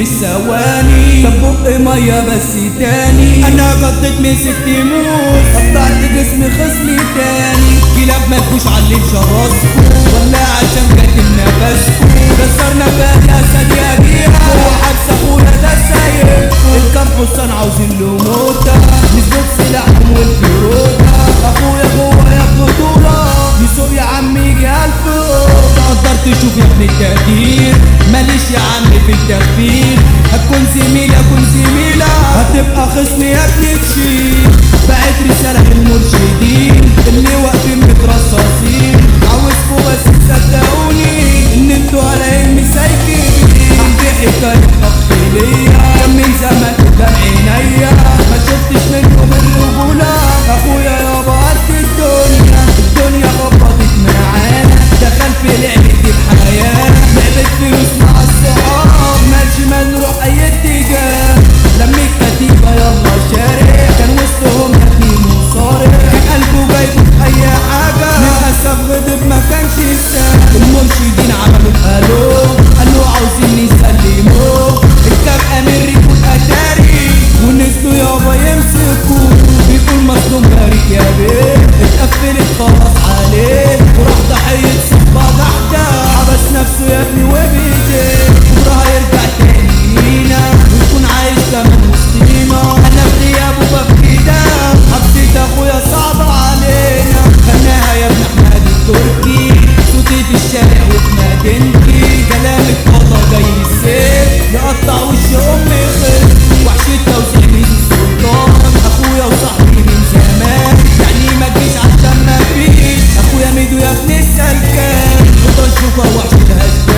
مش ثواني، طب بق ميه بس تاني. انا غطيت مسكت موس، قطعت جسم خصمي تاني. كلاب مالكوش علي بشراسكو، ولا عشان كاتم نفسكو. كسرنا باقي اسد يا جيرة، هو حبس اخويا ده سايبكو. الكام حصان عاوزين له موتة، نسبة سلاحهم والفروتة. اخويا جوه يا بطولة، يسوق يا عم يجي الفوق. تقدر تشوف يا ابن التقدير، ماليش يا عم في التخفيف. هتكون زميل اكون زميلة، هتبقى خصم يا ابن تشيل. بعت رسالة للمرشدين اللي واقفين مترصصين، عاوزكوا بس تصدقوني ان انتوا على مسايكين. هحكي حكاية خط ليا كان من زمان قدام عينيا، ما شفتش منكم الرجولة. اخويا يابا قد الدنيا خبطت معانا، دخل في لعبة الحياة، لعبة فلوس مع الصحاب. مالش ما نروح اي اتجاه، لميت كتيبة يلا شارع، كان وسطهم يتيم وصارع. كان قلبه جايبه في اي حاجة، للأسف غضب ما كانش يستاهل. المرشدين عملوا قالوا عاوزين يسلموه. الكام امير يكون اتاري، ونزلوا يابا يمسكوه. بيقول مظلوم بارك يا بيه، اتقفلت خلاص عليه، وراح ضحية صحبة جحدة. حبس نفسه يا ابني وبيديه، بكرة هيرجع تاني لينا، ويكون عايش كمان وسطينا. انا في غيابه ببكي دم، حبسة اخويا صعبة علينا. غناها يا ابن احمد التركي، صوتي في الشارع وفي مدينتي. كلامك والله جاي السيف، يقطع وش امي خلقي. وحش التوزيع من السلطان، اخويا وصاحبي من زمان، يعني ما تجيش عشان ما فيش. اخويا ميدو يا ابن السلكان، خد الشوكة وحش الهشام.